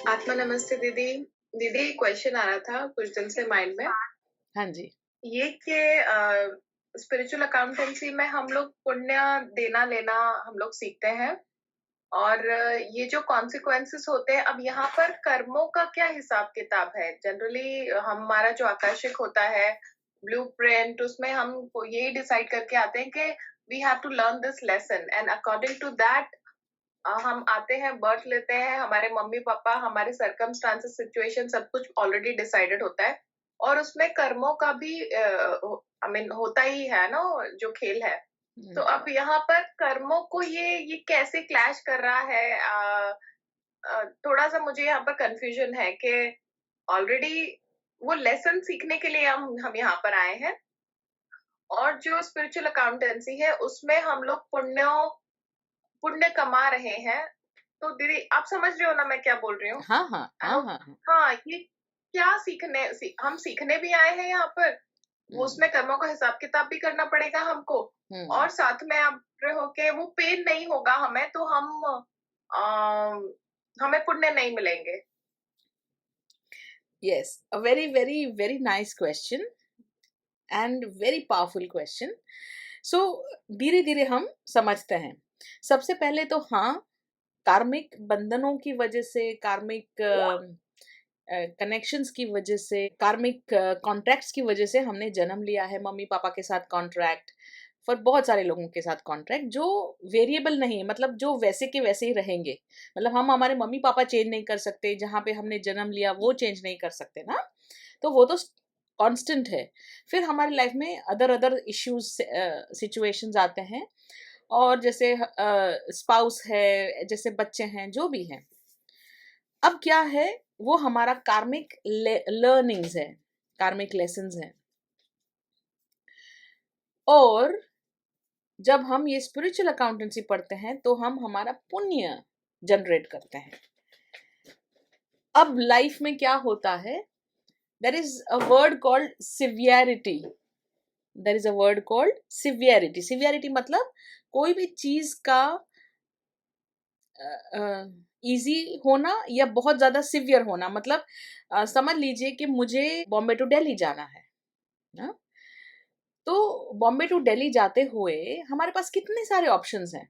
आत्मा नमस्ते दीदी। दीदी क्वेश्चन आ रहा था कुछ दिन से माइंड में, हाँ जी। ये कि स्पिरिचुअल अकाउंटेंसी में हम लोग पुण्य देना लेना हम लोग सीखते हैं, और ये जो कॉन्सिक्वेंसेस होते हैं, अब यहाँ पर कर्मों का क्या हिसाब किताब है? जनरली हमारा जो आकर्षिक होता है ब्लूप्रिंट, उसमें हम यही डिसाइड करके आते हैं कि we have to learn this lesson, and according to that हम आते हैं, बर्थ लेते हैं, हमारे मम्मी पापा, हमारे सर्कमस्टांसेस, सिचुएशन, सब कुछ ऑलरेडी डिसाइडेड होता है, और उसमें कर्मों का भी आई मीन होता ही है ना, जो खेल है। तो अब यहाँ पर कर्मों को ये कैसे क्लैश कर रहा है? थोड़ा सा मुझे यहाँ पर कंफ्यूजन है कि ऑलरेडी वो लेसन सीखने के लिए हम यहाँ पर आए हैं, और जो स्पिरिचुअल अकाउंटेंसी है उसमें हम लोग पुण्य कमा रहे हैं। तो दीदी आप समझ रहे हो ना मैं क्या बोल रही हूँ? हाँ, हाँ, आई हाँ, होप। हाँ, हाँ। हाँ, ये क्या हम सीखने भी आए हैं यहाँ पर, वो हुँ, उसमें कर्मों का हिसाब किताब भी करना पड़ेगा हमको, हुँ। और साथ में आप रहे हो कि वो पेन नहीं होगा हमें, तो हमें पुण्य नहीं मिलेंगे। Yes, a very, very, very nice question and very powerful question. So धीरे-धीरे हम समझते हैं। सबसे पहले तो हाँ, कार्मिक बंधनों की वजह से, कार्मिक कनेक्शंस की वजह से, कार्मिक कॉन्ट्रैक्ट्स की वजह से हमने जन्म लिया है। मम्मी-पापा के साथ कॉन्ट्रैक्ट, फिर बहुत सारे लोगों के साथ कॉन्ट्रैक्ट जो वेरिएबल नहीं है, मतलब जो वैसे के वैसे ही रहेंगे। मतलब हम हमारे मम्मी-पापा चेंज नहीं कर सकते, जहाँ पे हमने जन्म लिया वो चेंज नहीं कर सकते ना, तो वो तो कांस्टेंट है। फिर हमारी लाइफ में अदर अदर इश्यूज, सिचुएशंस आते हैं, और जैसे स्पाउस है, जैसे बच्चे हैं, जो भी हैं। अब क्या है, वो हमारा कार्मिक लर्निंग्स है, कार्मिक लेसन्स हैं। और जब हम ये स्पिरिचुअल अकाउंटेंसी पढ़ते हैं तो हम हमारा पुण्य जनरेट करते हैं। अब लाइफ में क्या होता है, there is a word called severity. There is a word called severity. Severity मतलब कोई भी चीज का इजी होना या बहुत ज्यादा सिवियर होना। मतलब समझ लीजिए कि मुझे बॉम्बे टू दिल्ली जाना है ना, तो बॉम्बे टू दिल्ली जाते हुए हमारे पास कितने सारे ऑप्शंस हैं,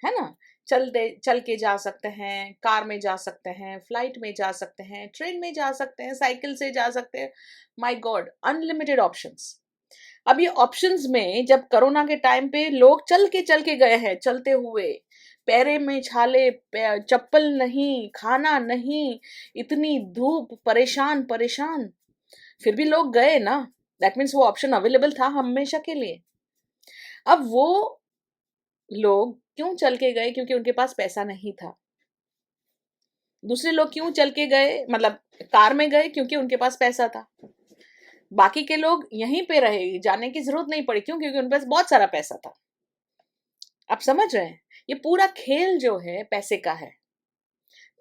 है ना? चल के जा सकते हैं, कार में जा सकते हैं, फ्लाइट में जा सकते हैं, ट्रेन में जा सकते हैं, साइकिल से जा सकते हैं। My God, unlimited options. अब ये ऑप्शंस में जब कोरोना के टाइम पे लोग चल के गए हैं, चलते हुए, पैरे में छाले, चप्पल नहीं, खाना नहीं, इतनी धूप, परेशान परेशान, फिर भी लोग गए ना। दैट मीन्स वो ऑप्शन अवेलेबल था हमेशा के लिए। अब वो लोग क्यों चल के गए? क्योंकि उनके पास पैसा नहीं था। दूसरे लोग क्यों चल के गए, मतलब कार में गए? क्योंकि उनके पास पैसा था। बाकी के लोग यहीं पे रहे, जाने की जरूरत नहीं पड़ी। क्यों? क्योंकि उनके पास बहुत सारा पैसा था। आप समझ रहे हैं? ये पूरा खेल जो है पैसे का है।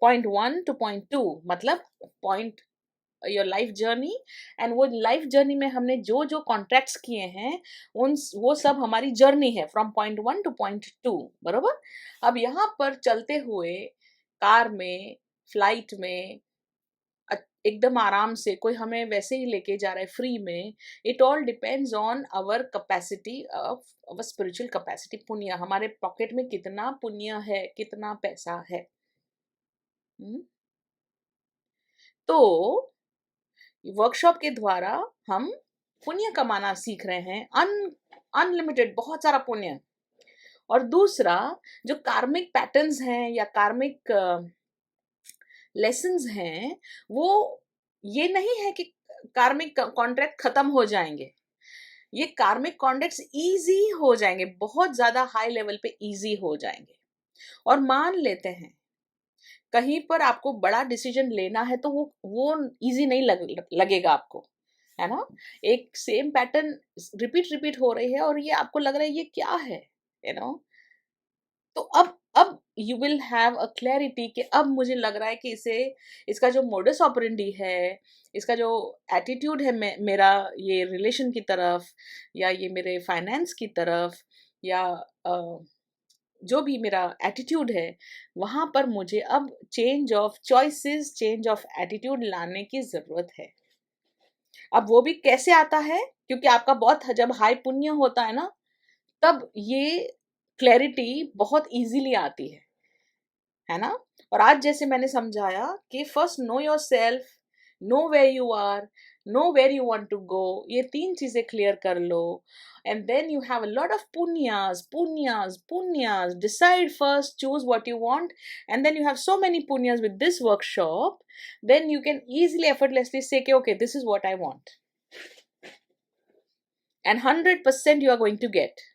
पॉइंट 1 टू पॉइंट 2, मतलब point your life journey, and वो लाइफ जर्नी में हमने जो जो कॉन्ट्रैक्ट्स किए हैं, उन वो सब हमारी जर्नी है, फ्रॉम पॉइंट 1 टू पॉइंट 2, बरोबर? अब यहाँ पर चलते हुए, कार में, फ्लाइट में, एकदम आराम से कोई हमें वैसे ही लेके जा रहा है फ्री में। It all depends on our capacity of our spiritual capacity. पुण्य, हमारे पॉकेट में कितना पुण्य है, कितना पैसा है। हम्म? तो वर्कशॉप के द्वारा हम पुण्य कमाना सीख रहे हैं, अनलिमिटेड, बहुत सारा पुण्य। और दूसरा, जो कार्मिक पैटर्न्स हैं या कार्मिक लेसन्स हैं, वो ये नहीं है कि कार्मिक कॉन्ट्रैक्ट खत्म हो जाएंगे। ये कार्मिक कॉन्ट्रैक्ट्स इजी हो जाएंगे, बहुत ज्यादा हाई लेवल पे इजी हो जाएंगे। और मान लेते हैं कहीं पर आपको बड़ा डिसीजन लेना है, तो वो इजी नहीं लगेगा आपको, है ना? एक सेम पैटर्न रिपीट रिपीट हो रही है, और ये आपको लग रहा है ये क्या है, यू नो। तो अब you will have a clarity कि अब मुझे लग रहा है कि इसे, इसका जो मोडस ऑपरेंडी है, इसका जो एटीट्यूड है, मेरा ये रिलेशन की तरफ, या ये मेरे फाइनेंस की तरफ, या जो भी मेरा एटीट्यूड है, वहां पर मुझे अब change of choices, change of attitude लाने की जरूरत है। अब वो भी कैसे आता है, क्योंकि आपका बहुत जब हाई पुण्य होता है ना, तब ये क्लैरिटी बहुत इजीली आती है ना। और आज जैसे मैंने समझाया कि first know your self, know where you are, know where you want to go, ये तीन चीजें क्लियर कर लो, and then you have a lot of पुण्यास, पुण्यास, पुण्यास, decide first, choose what you want, and then you have so many पुण्यास with this workshop, then you can easily effortlessly say okay, this is what I want, and 100% you are going to get.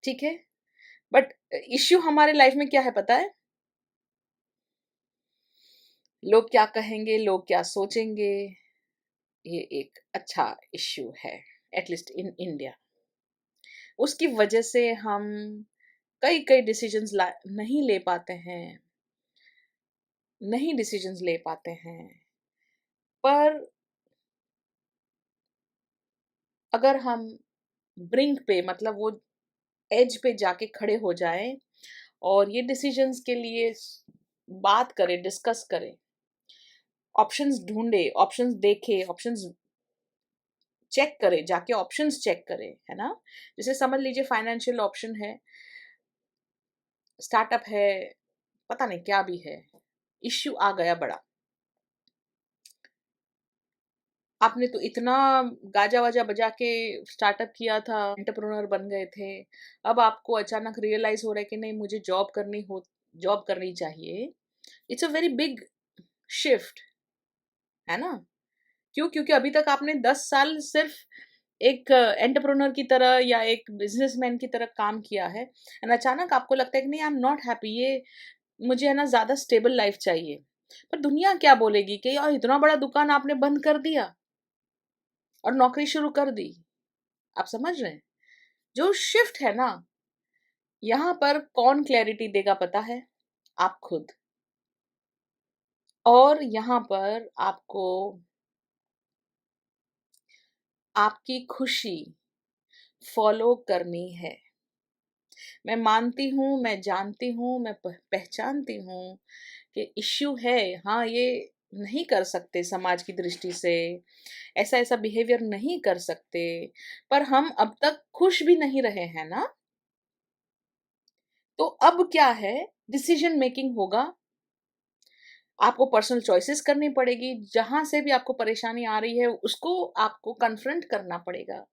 ठीक है। But issue हमारे life में क्या है पता है? लोग क्या कहेंगे, लोग क्या सोचेंगे, ये एक अच्छा इश्यू है, एटलीस्ट इन इंडिया। उसकी वजह से हम कई कई डिसीजंस नहीं ले पाते हैं, नहीं डिसीजंस ले पाते हैं। पर अगर हम ब्रिंक पे, मतलब वो एज पे जाके खड़े हो जाएं और ये डिसीजंस के लिए बात करें, डिस्कस करें, ऑप्शंस ढूंढे, ऑप्शंस देखे, ऑप्शंस चेक करे, जाके ऑप्शंस चेक करे, है ना। जैसे समझ लीजिए फाइनेंशियल ऑप्शन है, स्टार्टअप है, पता नहीं क्या भी है, इश्यू आ गया बड़ा, आपने तो इतना गाजा वाजा बजा के स्टार्टअप किया था, एंटरप्रेन्योर बन गए थे, अब आपको अचानक रियलाइज हो रहा है कि नहीं, मुझे जॉब करनी चाहिए। It's a very big shift, है ना। क्यों? क्योंकि अभी तक आपने 10 साल सिर्फ एक एंटरप्रेन्योर की तरह या एक बिजनेसमैन की तरह काम किया है, एंड अचानक आपको लगता है कि नहीं, आई एम नॉट हैप्पी, ये मुझे है ना ज्यादा स्टेबल लाइफ चाहिए। पर दुनिया क्या बोलेगी कि यार इतना बड़ा दुकान आपने बंद कर दिया और नौकरी शुरू कर दी। आप समझ रहे हैं जो शिफ्ट है ना, यहां पर कौन क्लैरिटी देगा पता है? आप खुद। और यहां पर आपको आपकी खुशी फॉलो करनी है। मैं मानती हूँ, मैं जानती हूँ, मैं पहचानती हूँ कि इश्यू है, हाँ, ये नहीं कर सकते समाज की दृष्टि से, ऐसा ऐसा बिहेवियर नहीं कर सकते, पर हम अब तक खुश भी नहीं रहे हैं ना। तो अब क्या है, डिसीजन मेकिंग होगा, आपको पर्सनल चॉइसेस करनी पड़ेगी, जहां से भी आपको परेशानी आ रही है उसको आपको कन्फ्रंट करना पड़ेगा,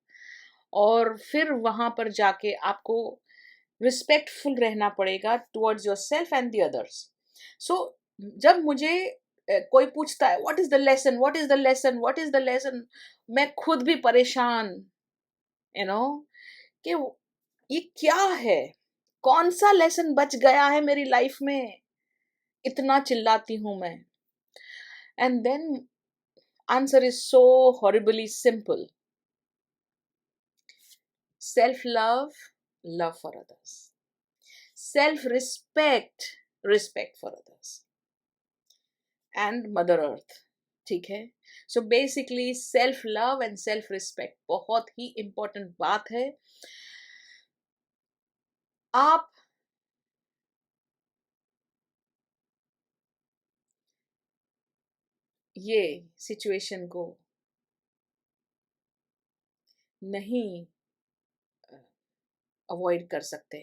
और फिर वहां पर जाके आपको रिस्पेक्टफुल रहना पड़ेगा towards your self and the others. So जब मुझे कोई पूछता है what is the lesson, what is the lesson, what is the lesson, मैं खुद भी परेशान, यू नो, कि ये क्या है, कौन सा लेसन बच गया है मेरी लाइफ में, इतना चिल्लाती हूं मैं। And then answer is so horribly simple, self love, love for others, self respect, respect for others, and mother earth. ठीक है। So basically self love and self respect बहुत ही इंपॉर्टेंट बात है। आप ये सिचुएशन को नहीं अवॉइड कर सकते।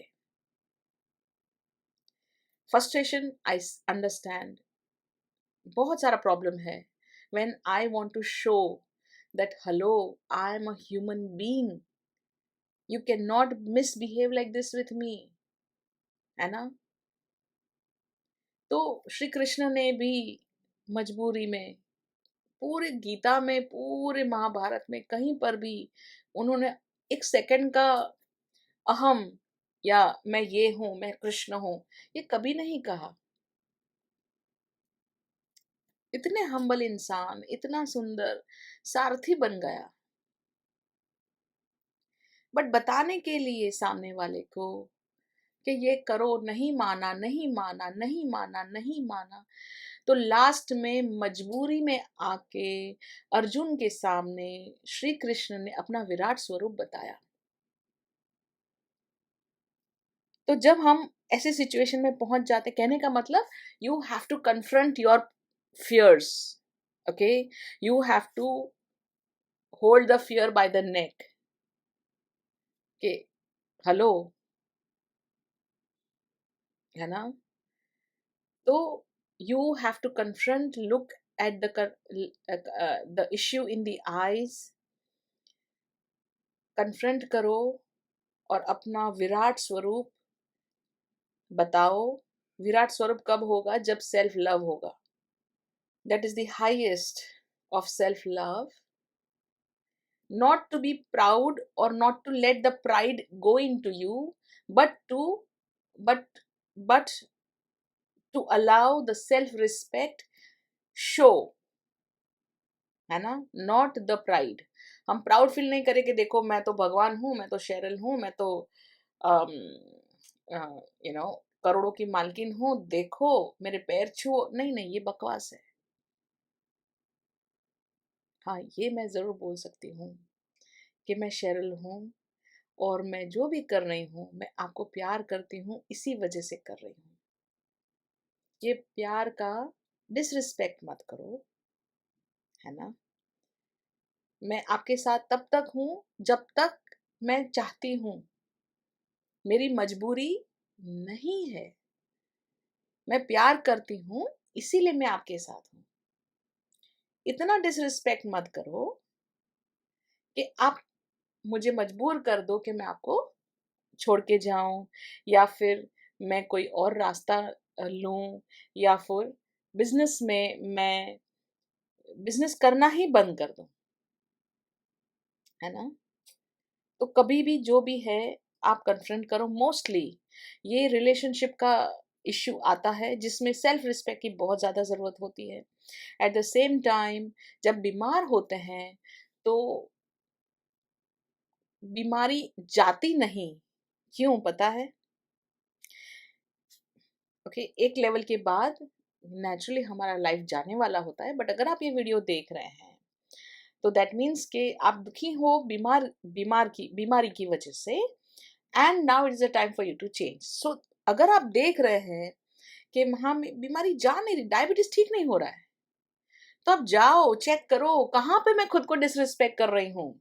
फ्रस्ट्रेशन आई अंडरस्टैंड, बहुत सारा प्रॉब्लम है, when I want to show that hello, I am a human being, you can not misbehave like this with me, है ना। तो श्री कृष्ण ने भी मजबूरी में, पूरे गीता में, पूरे महाभारत में, कहीं पर भी उन्होंने एक सेकंड का अहम या मैं ये हूं, मैं कृष्ण हूं, ये कभी नहीं कहा। इतने हम्बल इंसान, इतना सुंदर सारथी बन गया, बट बताने के लिए सामने वाले को कि ये करो, नहीं माना, नहीं माना, नहीं माना, नहीं माना। तो लास्ट में मजबूरी में आके अर्जुन के सामने श्री कृष्ण ने अपना विराट स्वरूप बताया। तो जब हम ऐसे सिचुएशन में पहुंच जाते, कहने का मतलब you have to confront your fears, okay, you have to hold the fear by the neck कि हेलो, है ना? तो you have to confront, look at the issue in the eyes, confront करो और अपना विराट स्वरूप बताओ. विराट स्वरूप कब होगा? जब सेल्फ लव होगा. That is the highest of self love. Not to be proud or not to let the pride go into you, but but but to allow the self respect show, है ना? Not the pride. हम proud feel नहीं करें कि देखो मैं तो भगवान हूँ, मैं तो शेरल हूँ, मैं तो यू नो करोड़ों की मालकिन हूँ, देखो मेरे पैर छुओ. नहीं नहीं, ये बकवास है. हाँ, ये मैं जरूर बोल सकती हूँ कि मैं शेरल हूँ और मैं जो भी कर रही हूँ मैं आपको प्यार करती हूँ, इसी वजह से कर रही हूँ. ये प्यार का डिसरिस्पेक्ट मत करो, है ना? मैं आपके साथ तब तक हूं जब तक मैं चाहती हूं. मेरी मजबूरी नहीं है. मैं प्यार करती हूं, इसीलिए मैं आपके साथ हूं. इतना डिसरिस्पेक्ट मत करो कि आप मुझे मजबूर कर दो कि मैं आपको छोड़ के जाऊं, या फिर मैं कोई और रास्ता लूं, या फिर बिजनेस में मैं बिजनेस करना ही बंद कर दूं, है ना? तो कभी भी जो भी है आप कन्फ्रंट करो. मोस्टली ये रिलेशनशिप का इश्यू आता है जिसमें सेल्फ रिस्पेक्ट की बहुत ज़्यादा ज़रूरत होती है. एट द सेम टाइम जब बीमार होते हैं तो बीमारी जाती नहीं. क्यों पता है? ओके, एक लेवल के बाद नेचुरली हमारा लाइफ जाने वाला होता है. बट अगर आप ये वीडियो देख रहे हैं तो दैट मीन्स कि आप दुखी हो बीमारी की वजह से, and now it is a time for you to change. So अगर आप देख रहे हैं कि हाँ बीमारी जा नहीं रही, डायबिटीज ठीक नहीं हो रहा है, तो आप जाओ चेक करो कहाँ पे मैं खुद को डिसरिस्पेक्ट कर रही हूँ.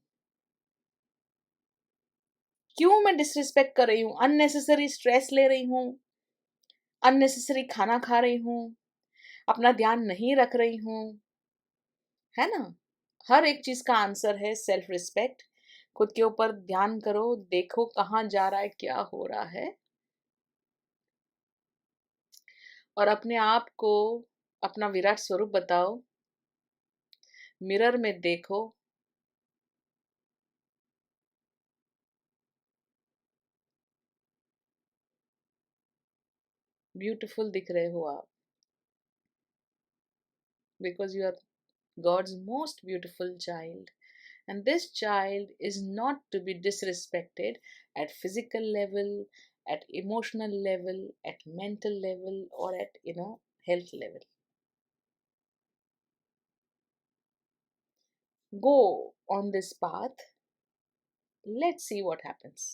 क्यों मैं डिसरिस्पेक्ट कर रही हूँ? अननेसेसरी स्ट्रेस ले रही हूँ, अननेसेसरी खाना खा रही हूँ, अपना ध्यान नहीं रख रही हूँ, है ना? हर एक चीज का आंसर है सेल्फ रिस्पेक्ट. खुद के ऊपर ध्यान करो, देखो कहाँ जा रहा है, क्या हो रहा है, और अपने आप को अपना विराट स्वरूप बताओ. मिरर में देखो, ब्यूटीफुल दिख रहे हो आप, because you are God's most beautiful child. And this child is not to be disrespected at physical level, at emotional level, at mental level, or at health level. Go on this path. Let's see what happens.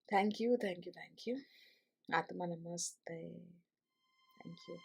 Thank you, thank you, thank you. Atma Namaste. Thank you.